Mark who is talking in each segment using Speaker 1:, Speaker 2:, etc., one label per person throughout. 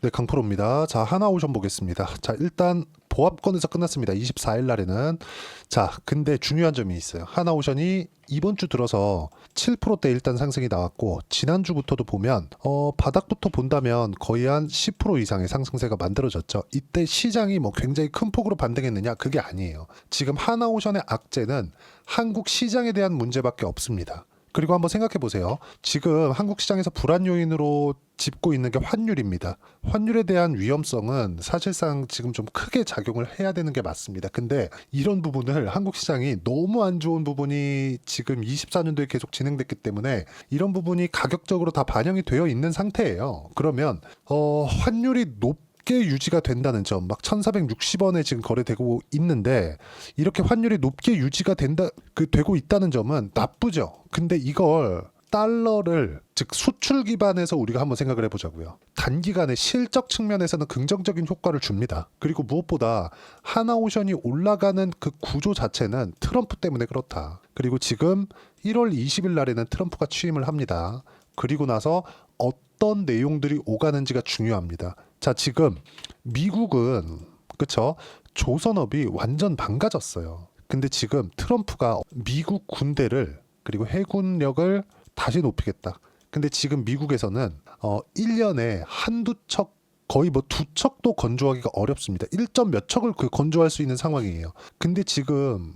Speaker 1: 네, 강프로입니다. 자, 하나오션 보겠습니다. 자, 일단 보합권에서 끝났습니다. 24일 날에는. 자, 근데 중요한 점이 있어요. 하나오션이 이번 주 들어서 7%대 일단 상승이 나왔고, 지난주부터도 보면 바닥부터 본다면 거의 한 10% 이상의 상승세가 만들어졌죠. 이때 시장이 뭐 굉장히 큰 폭으로 반등했느냐? 그게 아니에요. 지금 하나오션의 악재는 한국 시장에 대한 문제밖에 없습니다. 그리고 한번 생각해 보세요. 지금 한국 시장에서 불안 요인으로 짚고 있는 게 환율입니다. 환율에 대한 위험성은 사실상 지금 좀 크게 작용을 해야 되는 게 맞습니다. 근데 이런 부분을 한국 시장이 너무 안 좋은 부분이 지금 24년도에 계속 진행됐기 때문에 이런 부분이 가격적으로 다 반영이 되어 있는 상태예요. 그러면 환율이 높게 유지가 된다는 점, 막 1460원에 지금 거래되고 있는데 이렇게 환율이 높게 유지가 되고 있다는 점은 나쁘죠. 근데 이걸 달러를 즉 수출 기반에서 우리가 한번 생각을 해보자고요. 단기간에 실적 측면에서는 긍정적인 효과를 줍니다. 그리고 무엇보다 하나오션이 올라가는 그 구조 자체는 트럼프 때문에 그렇다. 그리고 지금 1월 20일 날에는 트럼프가 취임을 합니다. 그리고 나서 어떤 내용들이 오가는지가 중요합니다. 자, 지금 미국은 그쵸? 조선업이 완전 망가졌어요. 근데 지금 트럼프가 미국 군대를 그리고 해군력을 다시 높이겠다. 근데 지금 미국에서는 1년에 한두 척 거의 뭐 두 척도 건조하기가 어렵습니다. 1점 몇 척을 건조할 수 있는 상황이에요. 근데 지금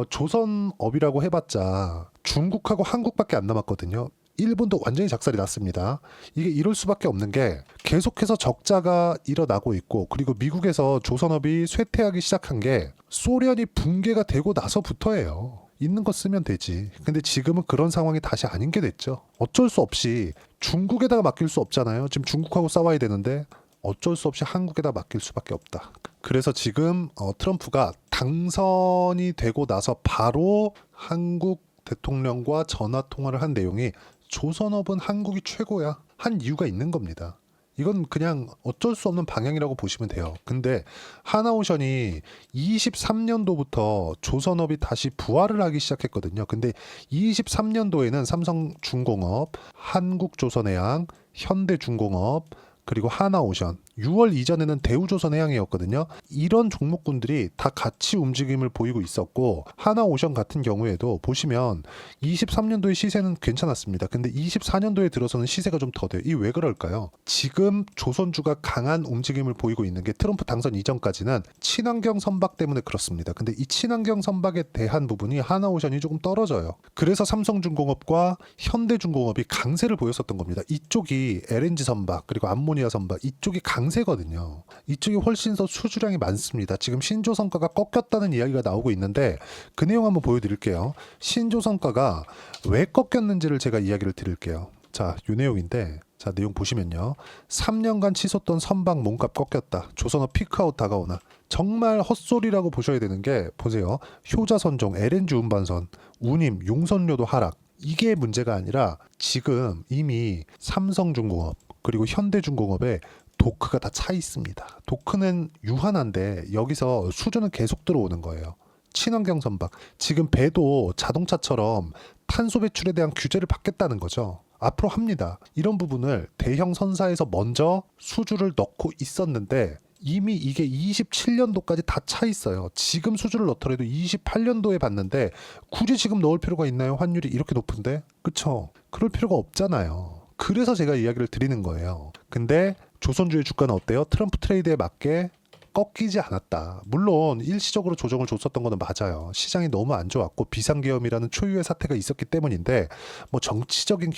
Speaker 1: 조선업이라고 해봤자 중국하고 한국밖에 안 남았거든요. 일본도 완전히 작살이 났습니다. 이게 이럴 수밖에 없는 게 계속해서 적자가 일어나고 있고, 그리고 미국에서 조선업이 쇠퇴하기 시작한 게 소련이 붕괴가 되고 나서부터예요. 있는 거 쓰면 되지. 근데 지금은 그런 상황이 다시 아닌 게 됐죠. 어쩔 수 없이 중국에다가 맡길 수 없잖아요. 지금 중국하고 싸워야 되는데 어쩔 수 없이 한국에다 맡길 수밖에 없다. 그래서 지금 트럼프가 당선이 되고 나서 바로 한국 대통령과 전화 통화를 한 내용이 조선업은 한국이 최고야 한 이유가 있는 겁니다. 이건 그냥 어쩔 수 없는 방향이라고 보시면 돼요. 근데 하나오션이 23년도부터 조선업이 다시 부활을 하기 시작했거든요. 근데 23년도에는 삼성중공업, 한국조선해양, 현대중공업, 그리고 하나오션, 6월 이전에는 대우조선해양이었거든요. 이런 종목군들이 다 같이 움직임을 보이고 있었고, 하나오션 같은 경우에도 보시면 23년도의 시세는 괜찮았습니다. 근데 24년도에 들어서는 시세가 좀 더 돼요. 이 왜 그럴까요? 지금 조선주가 강한 움직임을 보이고 있는 게 트럼프 당선 이전까지는 친환경 선박 때문에 그렇습니다. 근데 이 친환경 선박에 대한 부분이 하나오션이 조금 떨어져요. 그래서 삼성중공업과 현대중공업이 강세를 보였었던 겁니다. 이쪽이 LNG 선박 그리고 암모니아 선박 이쪽이 강세거든요. 이쪽이 훨씬 더 수주량이 많습니다. 지금 신조선가가 꺾였다는 이야기가 나오고 있는데 그 내용 한번 보여드릴게요. 신조선가가 왜 꺾였는지를 제가 이야기를 드릴게요. 자, 요 내용인데, 자, 내용 보시면요. 3년간 치솟던 선박 몸값 꺾였다. 조선업 피크아웃 다가오나. 정말 헛소리라고 보셔야 되는 게, 보세요. 효자선종, LNG 운반선, 운임, 용선료도 하락. 이게 문제가 아니라 지금 이미 삼성중공업 그리고 현대중공업에 도크가 다 차 있습니다. 도크는 유한한데 여기서 수주는 계속 들어오는 거예요. 친환경 선박. 지금 배도 자동차처럼 탄소 배출에 대한 규제를 받겠다는 거죠. 앞으로 합니다. 이런 부분을 대형 선사에서 먼저 수주를 넣고 있었는데 이미 이게 27년도까지 다 차 있어요. 지금 수주를 넣더라도 28년도에 받는데 굳이 지금 넣을 필요가 있나요? 환율이 이렇게 높은데? 그쵸? 그럴 필요가 없잖아요. 그래서 제가 이야기를 드리는 거예요. 근데 조선주의 주가는 어때요? 트럼프 트레이드에 맞게 꺾이지 않았다. 물론 일시적으로 조정을 줬었던 거는 맞아요. 시장이 너무 안 좋았고 비상계엄이라는 초유의 사태가 있었기 때문인데 뭐 정치적인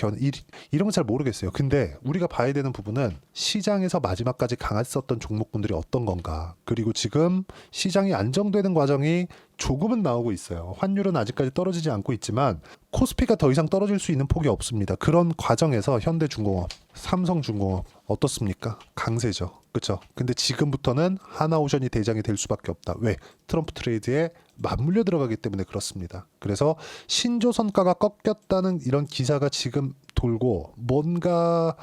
Speaker 1: 이런 건 잘 모르겠어요. 근데 우리가 봐야 되는 부분은 시장에서 마지막까지 강했었던 종목군들이 어떤 건가. 그리고 지금 시장이 안정되는 과정이 조금은 나오고 있어요. 환율은 아직까지 떨어지지 않고 있지만 코스피가 더 이상 떨어질 수 있는 폭이 없습니다. 그런 과정에서 현대중공업, 삼성중공업 어떻습니까? 강세죠. 그렇죠? 근데 지금부터는 하나오션이 대장이 될 수밖에 없다. 왜? 트럼프 트레이드에 맞물려 들어가기 때문에 그렇습니다. 그래서 신조선가가 꺾였다는 이런 기사가 지금 돌고 뭔가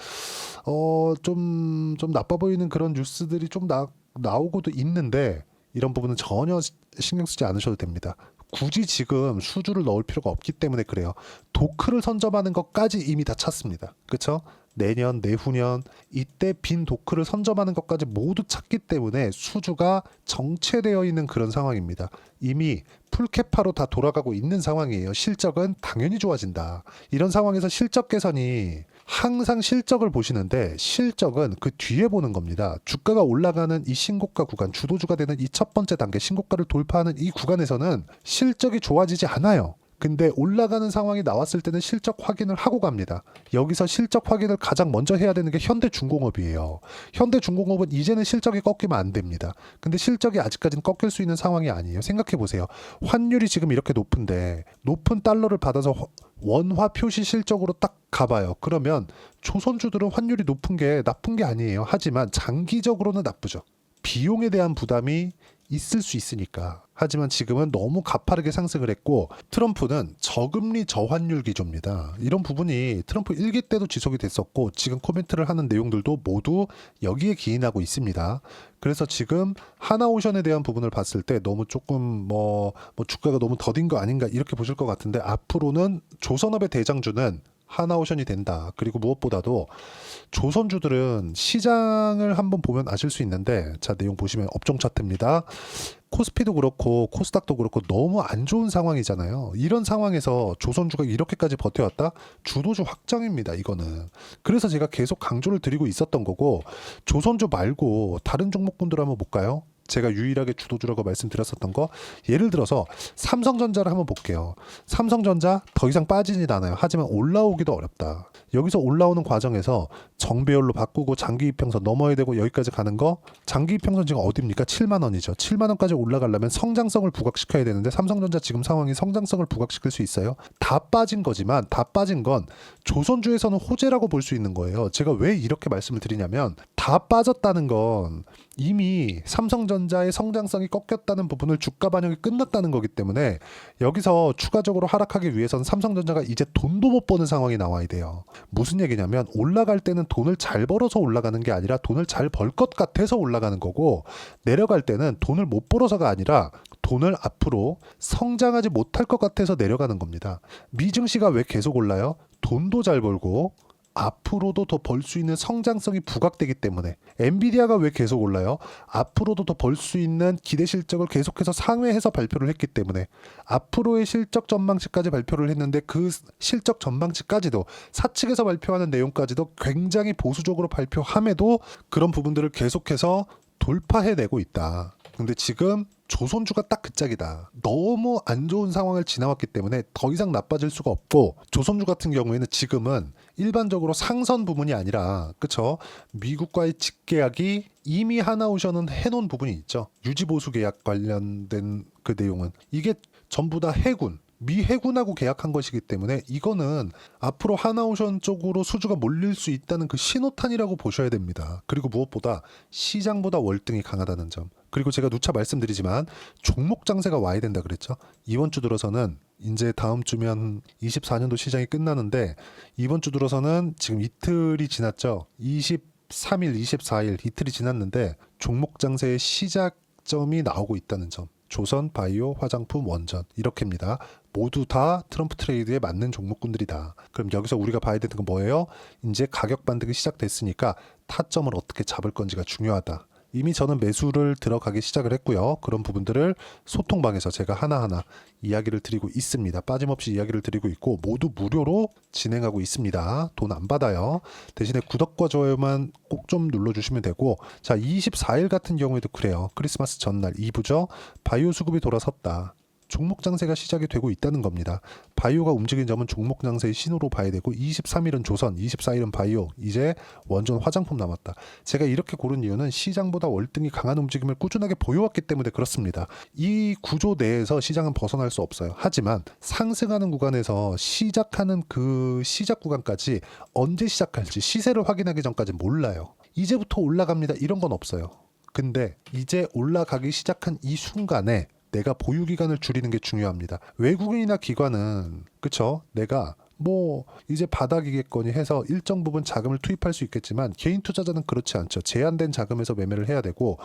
Speaker 1: 좀 나빠 보이는 그런 뉴스들이 좀 나오고도 있는데 이런 부분은 전혀 신경 쓰지 않으셔도 됩니다. 굳이 지금 수주를 넣을 필요가 없기 때문에 그래요. 도크를 선점하는 것까지 이미 다 찼습니다. 그렇죠? 내년, 내후년 이때 빈 도크를 선점하는 것까지 모두 찾기 때문에 수주가 정체되어 있는 그런 상황입니다. 이미 풀캐파로 다 돌아가고 있는 상황이에요. 실적은 당연히 좋아진다. 이런 상황에서 실적 개선이 항상 실적을 보시는데 실적은 그 뒤에 보는 겁니다. 주가가 올라가는 이 신고가 구간, 주도주가 되는 이 첫 번째 단계 신고가를 돌파하는 이 구간에서는 실적이 좋아지지 않아요. 근데 올라가는 상황이 나왔을 때는 실적 확인을 하고 갑니다. 여기서 실적 확인을 가장 먼저 해야 되는 게 현대중공업이에요. 현대중공업은 이제는 실적이 꺾이면 안 됩니다. 근데 실적이 아직까지는 꺾일 수 있는 상황이 아니에요. 생각해 보세요. 환율이 지금 이렇게 높은데 높은 달러를 받아서 원화 표시 실적으로 딱 가봐요. 그러면 조선주들은 환율이 높은 게 나쁜 게 아니에요. 하지만 장기적으로는 나쁘죠. 비용에 대한 부담이 있을 수 있으니까. 하지만 지금은 너무 가파르게 상승을 했고 트럼프는 저금리 저환율 기조입니다. 이런 부분이 트럼프 1기 때도 지속이 됐었고 지금 코멘트를 하는 내용들도 모두 여기에 기인하고 있습니다. 그래서 지금 하나오션에 대한 부분을 봤을 때 너무 조금 뭐 주가가 너무 더딘 거 아닌가 이렇게 보실 것 같은데 앞으로는 조선업의 대장주는 하나오션이 된다. 그리고 무엇보다도 조선주들은 시장을 한번 보면 아실 수 있는데 자 내용 보시면 업종 차트입니다. 코스피도 그렇고 코스닥도 그렇고 너무 안 좋은 상황이잖아요. 이런 상황에서 조선주가 이렇게까지 버텨왔다? 주도주 확정입니다. 이거는. 그래서 제가 계속 강조를 드리고 있었던 거고 조선주 말고 다른 종목군들 한번 볼까요? 제가 유일하게 주도주라고 말씀드렸었던 거 예를 들어서 삼성전자를 한번 볼게요. 삼성전자 더 이상 빠지진 않아요. 하지만 올라오기도 어렵다. 여기서 올라오는 과정에서 정배열로 바꾸고 장기이평선 넘어야 되고 여기까지 가는 거 장기이평선 지금 어디입니까? 7만 원이죠. 7만 원까지 올라가려면 성장성을 부각시켜야 되는데 삼성전자 지금 상황이 성장성을 부각시킬 수 있어요? 다 빠진 거지만 다 빠진 건 조선주에서는 호재라고 볼 수 있는 거예요. 제가 왜 이렇게 말씀을 드리냐면 다 빠졌다는 건 이미 삼성전자의 성장성이 꺾였다는 부분을 주가 반영이 끝났다는 거기 때문에 여기서 추가적으로 하락하기 위해서는 삼성전자가 이제 돈도 못 버는 상황이 나와야 돼요. 무슨 얘기냐면 올라갈 때는 돈을 잘 벌어서 올라가는 게 아니라 돈을 잘 벌 것 같아서 올라가는 거고 내려갈 때는 돈을 못 벌어서가 아니라 돈을 앞으로 성장하지 못할 것 같아서 내려가는 겁니다. 미증시가 왜 계속 올라요? 돈도 잘 벌고 앞으로도 더 벌 수 있는 성장성이 부각되기 때문에 엔비디아가 왜 계속 올라요? 앞으로도 더 벌 수 있는 기대 실적을 계속해서 상회해서 발표를 했기 때문에 앞으로의 실적 전망치까지 발표를 했는데 그 실적 전망치까지도 사측에서 발표하는 내용까지도 굉장히 보수적으로 발표함에도 그런 부분들을 계속해서 돌파해내고 있다. 근데 지금 조선주가 딱 그 짝이다. 너무 안 좋은 상황을 지나왔기 때문에 더 이상 나빠질 수가 없고 조선주 같은 경우에는 지금은 일반적으로 상선 부분이 아니라 그쵸? 미국과의 직계약이 이미 하나오션은 해놓은 부분이 있죠. 유지보수 계약 관련된 그 내용은 이게 전부 다 해군 미 해군하고 계약한 것이기 때문에 이거는 앞으로 하나오션 쪽으로 수주가 몰릴 수 있다는 그 신호탄이라고 보셔야 됩니다. 그리고 무엇보다 시장보다 월등히 강하다는 점. 그리고 제가 누차 말씀드리지만 종목 장세가 와야 된다 그랬죠. 이번 주 들어서는 이제 다음 주면 24년도 시장이 끝나는데 이번 주 들어서는 지금 이틀이 지났죠. 23일, 24일 이틀이 지났는데 종목 장세의 시작점이 나오고 있다는 점. 조선, 바이오, 화장품, 원전 이렇게입니다. 모두 다 트럼프 트레이드에 맞는 종목군들이다. 그럼 여기서 우리가 봐야 되는 건 뭐예요? 이제 가격 반등이 시작됐으니까 타점을 어떻게 잡을 건지가 중요하다. 이미 저는 매수를 들어가기 시작을 했고요. 그런 부분들을 소통방에서 제가 하나하나 이야기를 드리고 있습니다. 빠짐없이 이야기를 드리고 있고 모두 무료로 진행하고 있습니다. 돈 안 받아요. 대신에 구독과 좋아요만 꼭 좀 눌러주시면 되고 자 24일 같은 경우에도 그래요. 크리스마스 전날 2부죠. 바이오 수급이 돌아섰다. 종목 장세가 시작이 되고 있다는 겁니다. 바이오가 움직인 점은 종목 장세의 신호로 봐야 되고 23일은 조선, 24일은 바이오, 이제 원전 화장품 남았다. 제가 이렇게 고른 이유는 시장보다 월등히 강한 움직임을 꾸준하게 보여왔기 때문에 그렇습니다. 이 구조 내에서 시장은 벗어날 수 없어요. 하지만 상승하는 구간에서 시작하는 그 시작 구간까지 언제 시작할지 시세를 확인하기 전까지 몰라요. 이제부터 올라갑니다. 이런 건 없어요. 근데 이제 올라가기 시작한 이 순간에 내가 보유 기간을 줄이는 게 중요합니다. 외국인이나 기관은 그쵸? 내가 뭐 이제 바닥이겠거니 해서 일정 부분 자금을 투입할 수 있겠지만 개인 투자자는 그렇지 않죠. 제한된 자금에서 매매를 해야 되고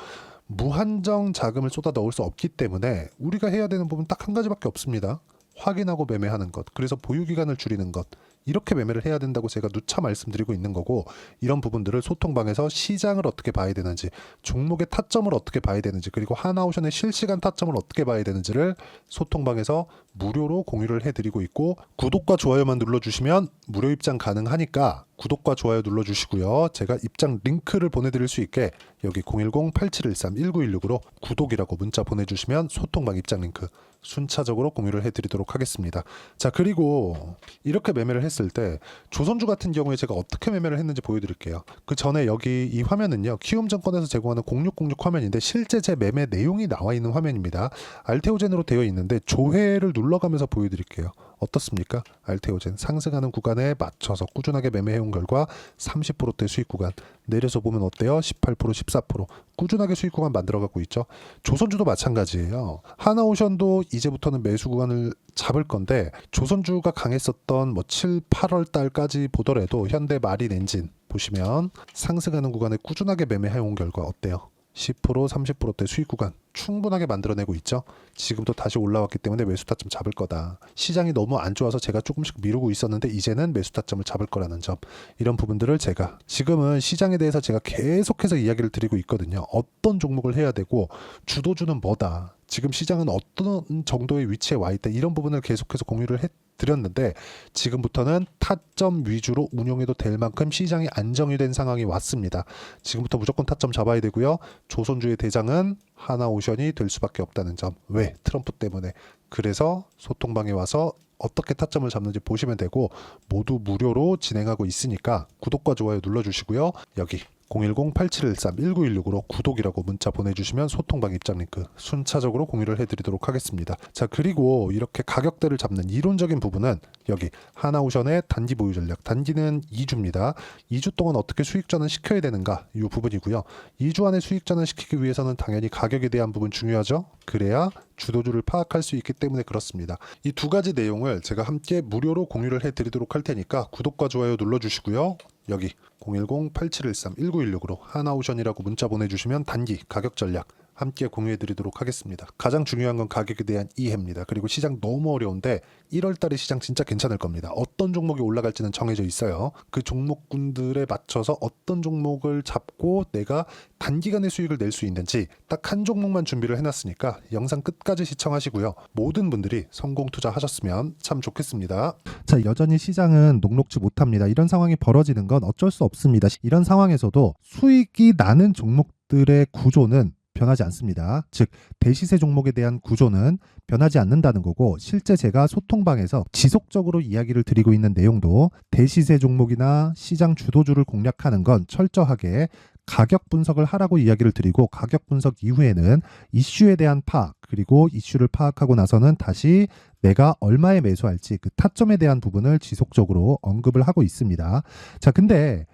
Speaker 1: 무한정 자금을 쏟아 넣을 수 없기 때문에 우리가 해야 되는 부분 딱 한 가지밖에 없습니다. 확인하고 매매하는 것. 그래서 보유 기간을 줄이는 것. 이렇게 매매를 해야 된다고 제가 누차 말씀드리고 있는 거고, 이런 부분들을 소통방에서 시장을 어떻게 봐야 되는지, 종목의 타점을 어떻게 봐야 되는지, 그리고 하나오션의 실시간 타점을 어떻게 봐야 되는지를 소통방에서 무료로 공유를 해드리고 있고, 구독과 좋아요만 눌러주시면 무료 입장 가능하니까 구독과 좋아요 눌러주시고요. 제가 입장 링크를 보내드릴 수 있게 여기 010-8713-1916으로 구독이라고 문자 보내주시면 소통방 입장 링크 순차적으로 공유를 해드리도록 하겠습니다. 자, 그리고 이렇게 매매를 했을 때 조선주 같은 경우에 제가 어떻게 매매를 했는지 보여드릴게요. 그 전에 여기 이 화면은요, 키움증권에서 제공하는 0606 화면인데 실제 제 매매 내용이 나와 있는 화면입니다. 알테오젠으로 되어 있는데 조회를 눌러가면서 보여드릴게요. 어떻습니까? 알테오젠 상승하는 구간에 맞춰서 꾸준하게 매매해온 결과 30%대 수익 구간, 내려서 보면 어때요? 18%, 14% 꾸준하게 수익 구간 만들어가고 있죠. 조선주도 마찬가지예요. 하나오션도 이제부터는 매수 구간을 잡을 건데, 조선주가 강했었던 7, 8월 달까지 보더라도 현대 마린 엔진 보시면 상승하는 구간에 꾸준하게 매매해온 결과 어때요? 10%, 30%대 수익 구간 충분하게 만들어내고 있죠. 지금도 다시 올라왔기 때문에 매수 타점 잡을 거다. 시장이 너무 안 좋아서 제가 조금씩 미루고 있었는데 이제는 매수 타점을 잡을 거라는 점, 이런 부분들을 제가 지금은 시장에 대해서 제가 계속해서 이야기를 드리고 있거든요. 어떤 종목을 해야 되고 주도주는 뭐다, 지금 시장은 어떤 정도의 위치에 와 있다, 이런 부분을 계속해서 공유를 드렸는데 지금부터는 타점 위주로 운용해도 될 만큼 시장이 안정이 된 상황이 왔습니다. 지금부터 무조건 타점 잡아야 되고요. 조선주의 대장은 하나오션이 될 수밖에 없다는 점. 왜? 트럼프 때문에. 그래서 소통방에 와서 어떻게 타점을 잡는지 보시면 되고, 모두 무료로 진행하고 있으니까 구독과 좋아요 눌러주시고요. 여기 010-8713-1916으로 구독이라고 문자 보내주시면 소통방 입장 링크 순차적으로 공유를 해드리도록 하겠습니다. 자, 그리고 이렇게 가격대를 잡는 이론적인 부분은 여기 하나오션의 단기 보유 전략, 단기는 2주입니다. 2주 동안 어떻게 수익전환 시켜야 되는가, 이 부분이고요. 2주 안에 수익전환 시키기 위해서는 당연히 가격에 대한 부분 중요하죠. 그래야 주도주를 파악할 수 있기 때문에 그렇습니다. 이 두 가지 내용을 제가 함께 무료로 공유를 해드리도록 할 테니까 구독과 좋아요 눌러주시고요. 여기 010-8713-1916으로 하나오션이라고 문자 보내주시면 단기 가격 전략 함께 공유해드리도록 하겠습니다. 가장 중요한 건 가격에 대한 이해입니다. 그리고 시장 너무 어려운데 1월달에 시장 진짜 괜찮을 겁니다. 어떤 종목이 올라갈지는 정해져 있어요. 그 종목군들에 맞춰서 어떤 종목을 잡고 내가 단기간에 수익을 낼 수 있는지 딱 한 종목만 준비를 해놨으니까 영상 끝까지 시청하시고요. 모든 분들이 성공 투자하셨으면 참 좋겠습니다. 자, 여전히 시장은 녹록지 못합니다. 이런 상황이 벌어지는 건 어쩔 수 없습니다. 이런 상황에서도 수익이 나는 종목들의 구조는 변하지 않습니다. 즉 대시세 종목에 대한 구조는 변하지 않는다는 거고, 실제 제가 소통방에서 지속적으로 이야기를 드리고 있는 내용도 대시세 종목이나 시장 주도주를 공략하는 건 철저하게 가격 분석을 하라고 이야기를 드리고, 가격 분석 이후에는 이슈에 대한 파악, 그리고 이슈를 파악하고 나서는 다시 내가 얼마에 매수할지 그 타점에 대한 부분을 지속적으로 언급을 하고 있습니다. 자, 근데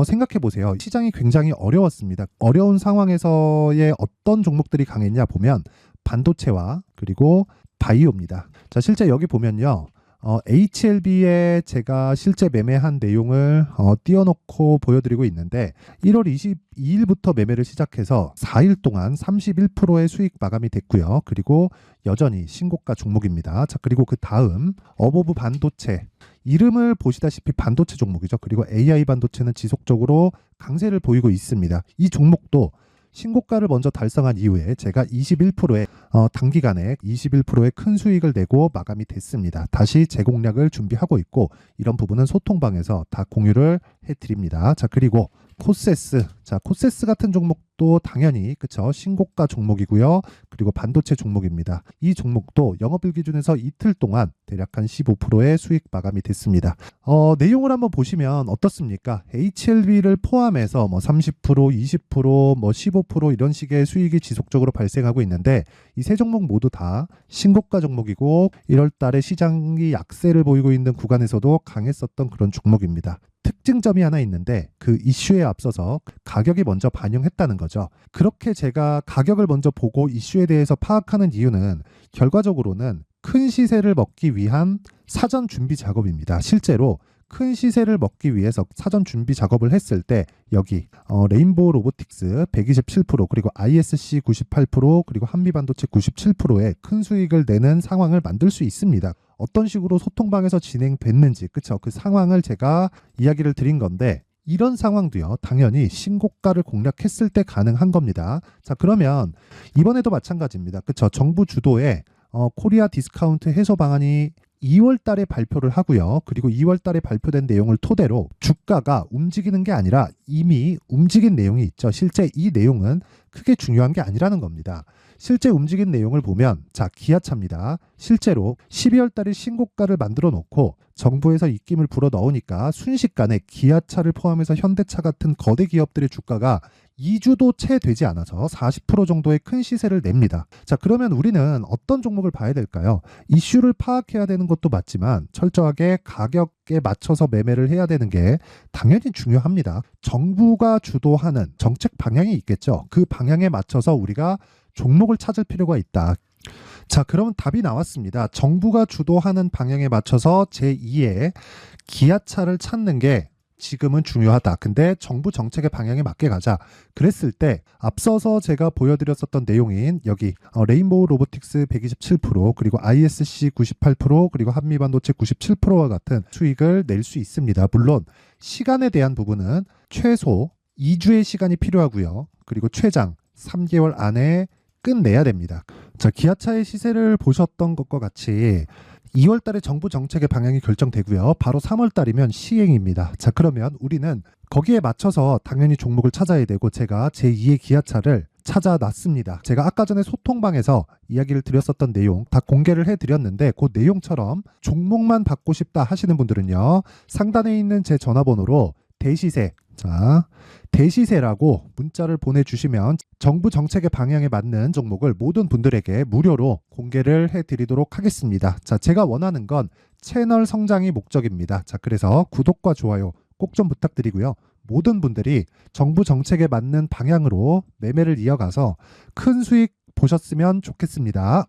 Speaker 1: 생각해 보세요. 시장이 굉장히 어려웠습니다. 어려운 상황에서의 어떤 종목들이 강했냐 보면 반도체와 그리고 바이오입니다. 자, 실제 여기 보면요. HLB에 제가 실제 매매한 내용을 띄워놓고 보여드리고 있는데 1월 22일부터 매매를 시작해서 4일 동안 31%의 수익 마감이 됐고요. 그리고 여전히 신고가 종목입니다. 자, 그리고 그 다음 어보브 반도체, 이름을 보시다시피 반도체 종목이죠. 그리고 AI 반도체는 지속적으로 강세를 보이고 있습니다. 이 종목도 신고가를 먼저 달성한 이후에 제가 21%의 단기간에 21%의 큰 수익을 내고 마감이 됐습니다. 다시 재공략을 준비하고 있고, 이런 부분은 소통방에서 다 공유를 해드립니다. 자, 그리고 코세스, 자, 코세스 같은 종목도 당연히 그쵸, 신고가 종목이고요. 그리고 반도체 종목입니다. 이 종목도 영업일 기준에서 이틀 동안 대략 한 15%의 수익 마감이 됐습니다. 내용을 한번 보시면 어떻습니까? HLB를 포함해서 30%, 20%, 15% 이런 식의 수익이 지속적으로 발생하고 있는데, 이 세 종목 모두 다 신고가 종목이고 1월 달에 시장이 약세를 보이고 있는 구간에서도 강했었던 그런 종목입니다. 특징점이 하나 있는데 그 이슈에 앞서서 가격이 먼저 반영했다는 거죠. 그렇게 제가 가격을 먼저 보고 이슈에 대해서 파악하는 이유는 결과적으로는 큰 시세를 먹기 위한 사전 준비 작업입니다. 실제로 큰 시세를 먹기 위해서 사전 준비 작업을 했을 때 여기 레인보우 로보틱스 127% 그리고 ISC 98% 그리고 한미반도체 97%의 큰 수익을 내는 상황을 만들 수 있습니다. 어떤 식으로 소통방에서 진행됐는지 그쵸? 그 상황을 제가 이야기를 드린 건데 이런 상황도요 당연히 신고가를 공략했을 때 가능한 겁니다. 자 그러면 이번에도 마찬가지입니다. 그쵸? 정부 주도의 코리아 디스카운트 해소 방안이 2월 달에 발표를 하고요. 그리고 2월 달에 발표된 내용을 토대로 주가가 움직이는 게 아니라 이미 움직인 내용이 있죠. 실제 이 내용은 크게 중요한 게 아니라는 겁니다. 실제 움직인 내용을 보면 자 기아차입니다. 실제로 12월 달에 신고가를 만들어 놓고 정부에서 입김을 불어 넣으니까 순식간에 기아차를 포함해서 현대차 같은 거대 기업들의 주가가 2주도 채 되지 않아서 40% 정도의 큰 시세를 냅니다. 자 그러면 우리는 어떤 종목을 봐야 될까요? 이슈를 파악해야 되는 것도 맞지만 철저하게 가격에 맞춰서 매매를 해야 되는 게 당연히 중요합니다. 정부가 주도하는 정책 방향이 있겠죠. 그 방향에 맞춰서 우리가 종목을 찾을 필요가 있다. 자 그러면 답이 나왔습니다. 정부가 주도하는 방향에 맞춰서 제2의 기아차를 찾는 게 지금은 중요하다. 근데 정부 정책의 방향에 맞게 가자. 그랬을 때 앞서서 제가 보여드렸었던 내용인 여기 레인보우 로보틱스 127% 그리고 ISC 98% 그리고 한미반도체 97%와 같은 수익을 낼 수 있습니다. 물론 시간에 대한 부분은 최소 2주의 시간이 필요하고요. 그리고 최장 3개월 안에 끝내야 됩니다. 자, 기아차의 시세를 보셨던 것과 같이 2월 달에 정부 정책의 방향이 결정되고요. 바로 3월 달이면 시행입니다. 자, 그러면 우리는 거기에 맞춰서 당연히 종목을 찾아야 되고 제가 제2의 기아차를 찾아놨습니다. 제가 아까 전에 소통방에서 이야기를 드렸었던 내용 다 공개를 해드렸는데 그 내용처럼 종목만 받고 싶다 하시는 분들은요. 상단에 있는 제 전화번호로 대시세 자 대시세라고 문자를 보내주시면 정부 정책의 방향에 맞는 종목을 모든 분들에게 무료로 공개를 해드리도록 하겠습니다. 자, 제가 원하는 건 채널 성장이 목적입니다. 자, 그래서 구독과 좋아요 꼭 좀 부탁드리고요. 모든 분들이 정부 정책에 맞는 방향으로 매매를 이어가서 큰 수익 보셨으면 좋겠습니다.